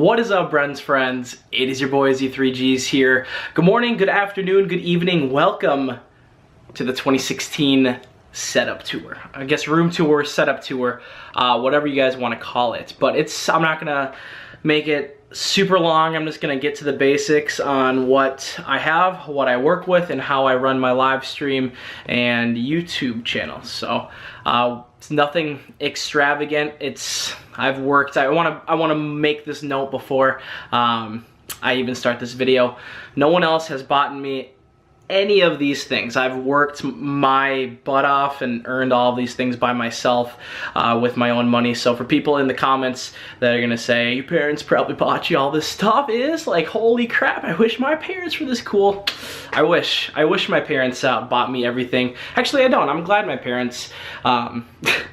What is up, friends? It is your boy Z3Gs here. Good morning, good afternoon, good evening. Welcome to the 2016 setup tour. I guess room tour, setup tour, whatever you guys want to call it. But I'm not gonna make it super long. I'm just gonna get to the basics on what I have, what I work with, and how I run my live stream and YouTube channel. So it's nothing extravagant. I want to make this note before I even start this video. No one else has bought me any of these things. I've worked my butt off and earned all of these things by myself with my own money. So for people in the comments that are gonna say, your parents probably bought you all this stuff, is like, holy crap, I wish my parents were this cool. I wish my parents bought me everything. Actually, I don't. I'm glad my parents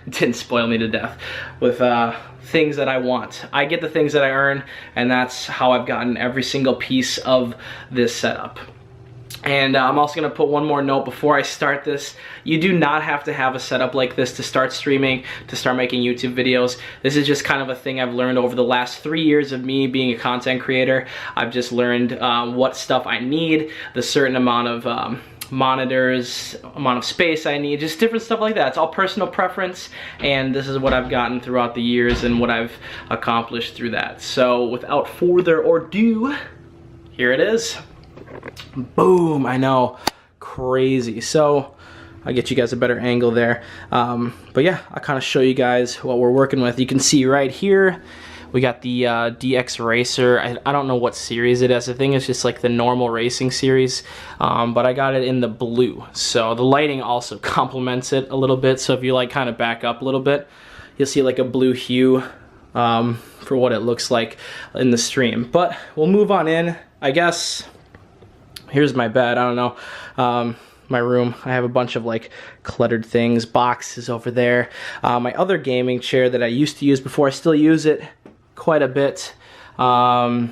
didn't spoil me to death with things that I want. I get the things that I earn, and that's how I've gotten every single piece of this setup. And I'm also going to put one more note before I start this. You do not have to have a setup like this to start streaming, to start making YouTube videos. This is just kind of a thing I've learned over the last 3 years of me being a content creator. I've just learned what stuff I need, the certain amount of monitors, amount of space I need, just different stuff like that. It's all personal preference, and this is what I've gotten throughout the years and what I've accomplished through that. So without further ado, here it is. Boom, I know, crazy. So I'll get you guys a better angle there. But yeah, I'll kind of show you guys what we're working with. You can see right here, we got the DX Racer. I don't know what series it is. I think it's just like the normal racing series, but I got it in the blue. So the lighting also complements it a little bit. So if you like kind of back up a little bit, you'll see like a blue hue for what it looks like in the stream. But we'll move on in, I guess. Here's my bed. I don't know, my room. I have a bunch of like cluttered things, boxes over there. My other gaming chair that I used to use before, I still use it quite a bit. But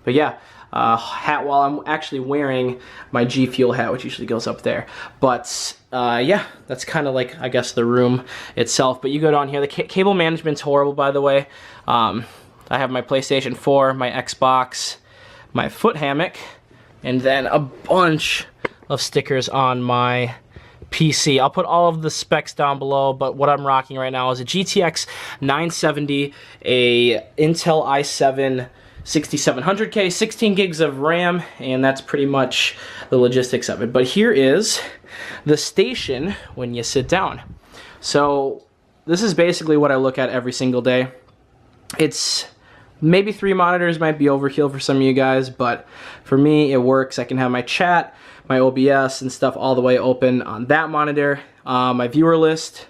yeah, hat while I'm actually wearing my G Fuel hat, which usually goes up there. But yeah, that's kind of like, I guess, the room itself. But you go down here, the cable management's horrible, by the way. I have my PlayStation 4, my Xbox, my foot hammock, and then a bunch of stickers on my PC. I'll put all of the specs down below, but what I'm rocking right now is a GTX 970, a Intel i7 6700K, 16 gigs of RAM, and that's pretty much the logistics of it. But here is the station when you sit down. So this is basically what I look at every single day. It's maybe 3 monitors might be overkill for some of you guys, but for me it works. I can have my chat, my OBS and stuff all the way open on that monitor, my viewer list,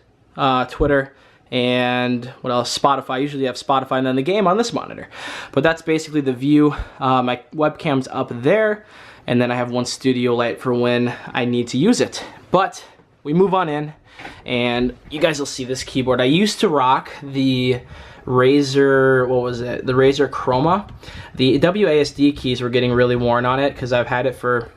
Twitter, and what else? Spotify. I usually have Spotify and then the game on this monitor. But that's basically the view. My webcam's up there, and then I have one studio light for when I need to use it. But we move on in, and you guys will see this keyboard. I used to rock the Razer, what was it? The Razer Chroma. The WASD keys were getting really worn on it because I've had it for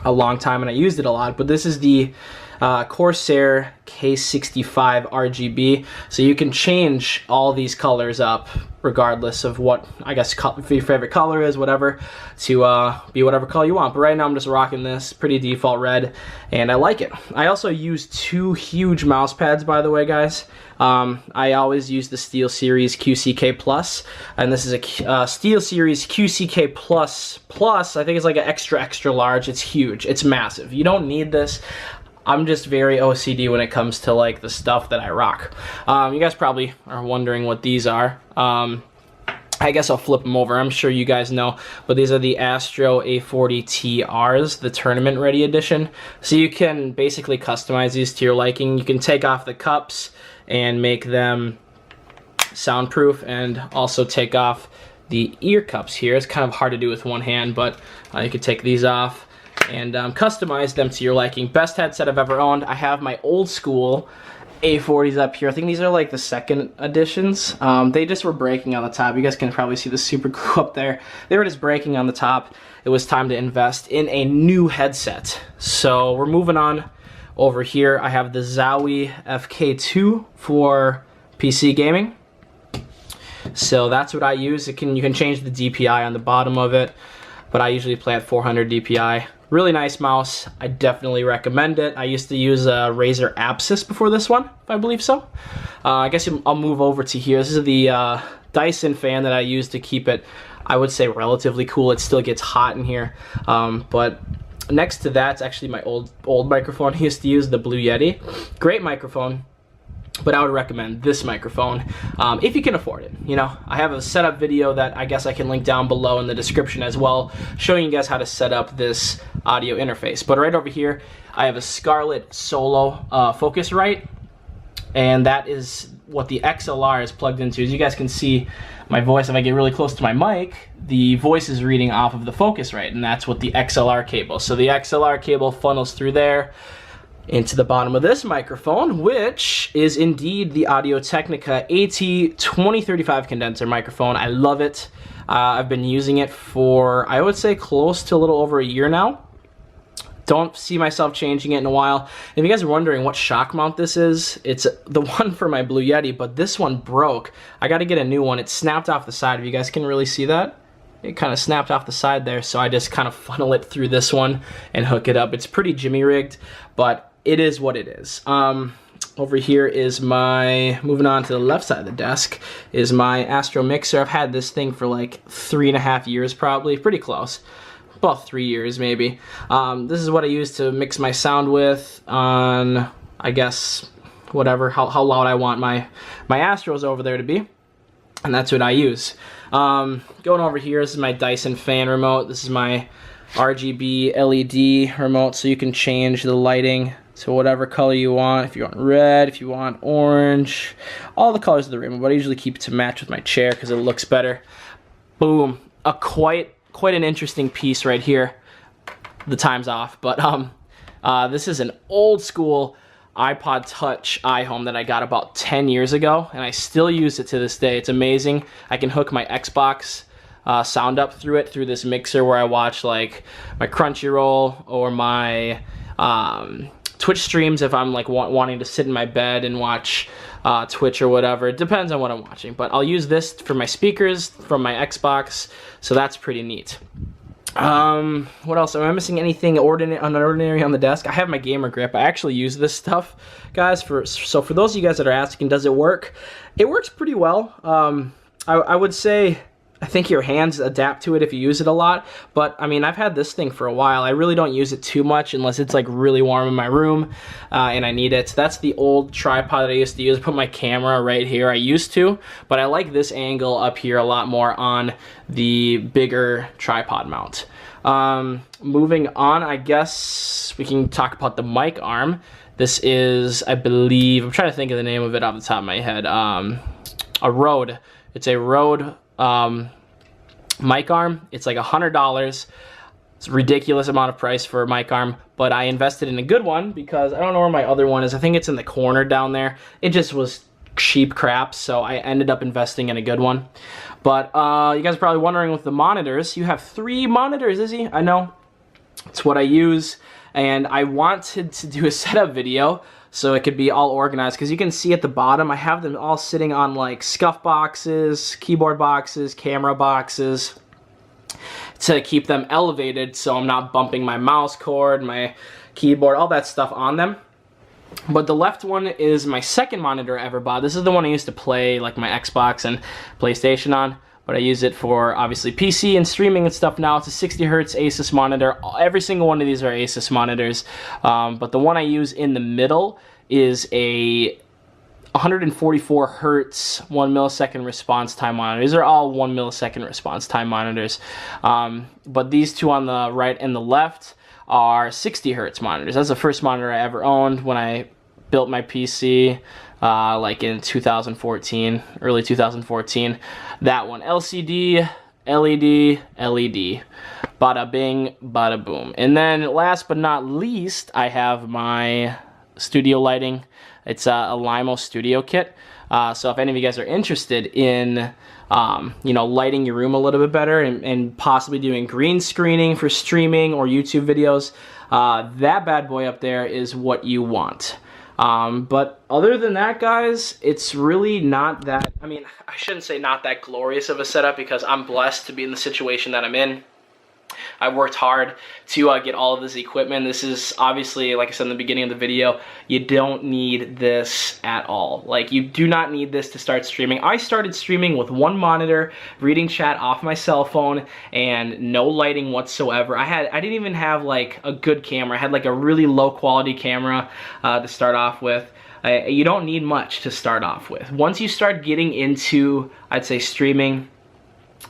a long time and I used it a lot. But this is the Corsair K65 RGB, so you can change all these colors up regardless of what, I guess, your favorite color is, whatever, to be whatever color you want. But right now I'm just rocking this pretty default red, and I like it. I also use 2 huge mouse pads, by the way, guys. I always use the SteelSeries QCK Plus, and this is a SteelSeries QCK Plus. I think it's like an extra large. It's huge. It's massive. You don't need this. I'm just very OCD when it comes to like the stuff that I rock. You guys probably are wondering what these are. I guess I'll flip them over. I'm sure you guys know, but these are the Astro A40 TRs, the tournament ready edition. So you can basically customize these to your liking. You can take off the cups and make them soundproof, and also take off the ear cups here. It's kind of hard to do with one hand, but you can take these off and customize them to your liking. Best headset I've ever owned. I have my old school A40s up here. I think these are like the 2nd editions. They just were breaking on the top. You guys can probably see the super glue up there. They were just breaking on the top. It was time to invest in a new headset. So we're moving on over here. I have the Zowie FK2 for PC gaming. So that's what I use. You can change the DPI on the bottom of it, but I usually play at 400 DPI. Really nice mouse. I definitely recommend it. I used to use a Razer Apsis before this one, if I believe so. I guess I'll move over to here. This is the Dyson fan that I use to keep it, I would say, relatively cool. It still gets hot in here, but next to that's actually my old microphone I used to use, the Blue Yeti. Great microphone, but I would recommend this microphone if you can afford it. You know, I have a setup video that I guess I can link down below in the description as well, showing you guys how to set up this audio interface. But right over here, I have a Scarlett Solo Focusrite, and that is what the XLR is plugged into. As you guys can see, my voice, if I get really close to my mic, the voice is reading off of the Focusrite, and that's what the XLR cable. So the XLR cable funnels through there into the bottom of this microphone, which is indeed the Audio-Technica AT2035 condenser microphone. I love it. I've been using it for, I would say, close to a little over a year now. Don't see myself changing it in a while. If you guys are wondering what shock mount this is, it's the one for my Blue Yeti, but this one broke. I got to get a new one. It snapped off the side. If you guys can really see that, it kind of snapped off the side there, so I just kind of funnel it through this one and hook it up. It's pretty Jimmy rigged, but it is what it is. Over here is my, moving on to the left side of the desk, is my Astro Mixer. I've had this thing for like 3.5 years probably, pretty close. About 3 years maybe. This is what I use to mix my sound with on, I guess, whatever, how loud I want my Astros over there to be. And that's what I use. Going over here, this is my Dyson fan remote. This is my RGB LED remote, so you can change the lighting to whatever color you want. If you want red, if you want orange, all the colors of the remote, but I usually keep it to match with my chair because it looks better. Boom, a quite an interesting piece right here. The time's off, but this is an old school iPod Touch iHome that I got about 10 years ago, and I still use it to this day. It's amazing. I can hook my Xbox sound up through it, through this mixer where I watch like my Crunchyroll or my Twitch streams if I'm like wanting to sit in my bed and watch Twitch or whatever. It depends on what I'm watching, but I'll use this for my speakers from my Xbox, so that's pretty neat. What else? Am I missing anything unordinary on the desk? I have my gamer grip. I actually use this stuff, guys. So for those of you guys that are asking, does it work? It works pretty well. I would say I think your hands adapt to it if you use it a lot, but I mean, I've had this thing for a while. I really don't use it too much unless it's like really warm in my room and I need it. That's the old tripod that I used to use. I put my camera right here. I used to, but I like this angle up here a lot more on the bigger tripod mount. Moving on, I guess we can talk about the mic arm. This is, I believe, I'm trying to think of the name of it off the top of my head. A Rode. It's a Rode mic arm. It's like $100. It's a ridiculous amount of price for a mic arm, but I invested in a good one because I don't know where my other one is. I think it's in the corner down there. It just was cheap crap, so I ended up investing in a good one. But you guys are probably wondering with the monitors. You have 3 monitors, Izzy? I know. It's what I use, and I wanted to do a setup video so it could be all organized, because you can see at the bottom I have them all sitting on like scuff boxes, keyboard boxes, camera boxes, to keep them elevated so I'm not bumping my mouse cord, my keyboard, all that stuff on them. But the left one is my second monitor I ever bought. This is the one I used to play like my Xbox and PlayStation on, but I use it for obviously PC and streaming and stuff now. It's a 60 Hertz Asus monitor. Every single one of these are Asus monitors, but the one I use in the middle is a 144 Hertz 1 millisecond response time monitor. These are all 1 millisecond response time monitors, but these two on the right and the left are 60 Hertz monitors. That's the first monitor I ever owned when I built my PC. Like in 2014, early 2014. That one, LCD, LED, LED. Bada bing, bada boom. And then last but not least, I have my studio lighting. It's a Limo Studio Kit. So if any of you guys are interested in you know, lighting your room a little bit better and possibly doing green screening for streaming or YouTube videos, that bad boy up there is what you want. But other than that, guys, it's really not that, I mean, I shouldn't say not that glorious of a setup, because I'm blessed to be in the situation that I'm in. I worked hard to get all of this equipment. This is obviously, like I said in the beginning of the video, you don't need this at all. Like, you do not need this to start streaming. I started streaming with one monitor, reading chat off my cell phone, and no lighting whatsoever. I didn't even have like a good camera. I had like a really low quality camera to start off with. You don't need much to start off with. Once you start getting into, I'd say, streaming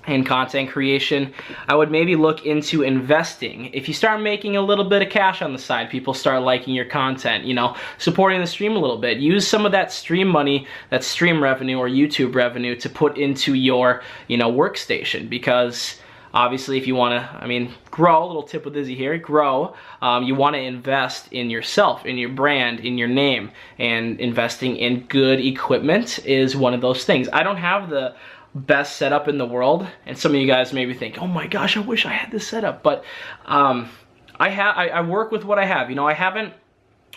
and content creation, I would maybe look into investing. If you start making a little bit of cash on the side, people start liking your content, you know, supporting the stream a little bit. Use some of that stream money, that stream revenue or YouTube revenue, to put into your, you know, workstation, because obviously if you want to, I mean, grow, a little tip with Izzy here, grow, you want to invest in yourself, in your brand, in your name, and investing in good equipment is one of those things. I don't have the best setup in the world, and some of you guys maybe think, oh my gosh, I wish I had this setup, but I work with what I have. You know, I haven't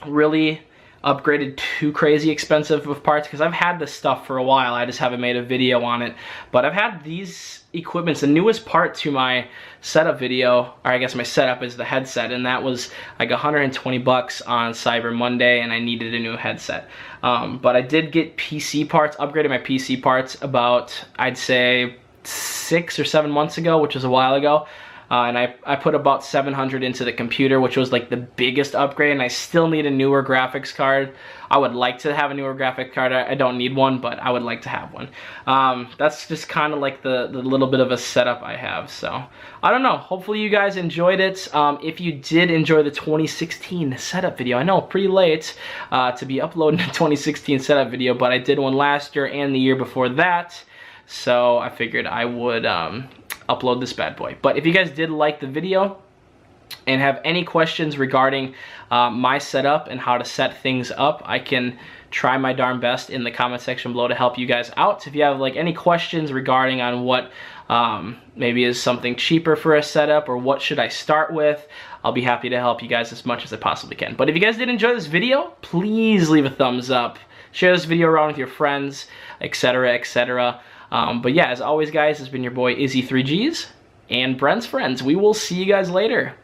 really upgraded too crazy expensive of parts, because I've had this stuff for a while. I just haven't made a video on it, but I've had these equipments. The newest part to my setup video, or I guess my setup, is the headset, and that was like 120 bucks on Cyber Monday, and I needed a new headset. But I did get PC parts, upgraded my PC parts about, I'd say, 6 or 7 months ago, which was a while ago. And I put about 700 into the computer, which was like the biggest upgrade, and I still need a newer graphics card. I would like to have a newer graphics card. I don't need one, but I would like to have one. That's just kind of like the little bit of a setup I have. So I don't know, hopefully you guys enjoyed it. If you did enjoy the 2016 setup video, I know, pretty late to be uploading a 2016 setup video, but I did one last year and the year before that, so I figured I would upload this bad boy. But if you guys did like the video and have any questions regarding my setup and how to set things up, I can try my darn best in the comment section below to help you guys out. If you have like any questions regarding on what maybe is something cheaper for a setup, or what should I start with, I'll be happy to help you guys as much as I possibly can. But if you guys did enjoy this video, please leave a thumbs up, share this video around with your friends, etc., etc. But yeah, as always, guys, it's been your boy Izzy3Gs and Brent's Friends. We will see you guys later.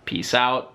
Peace out.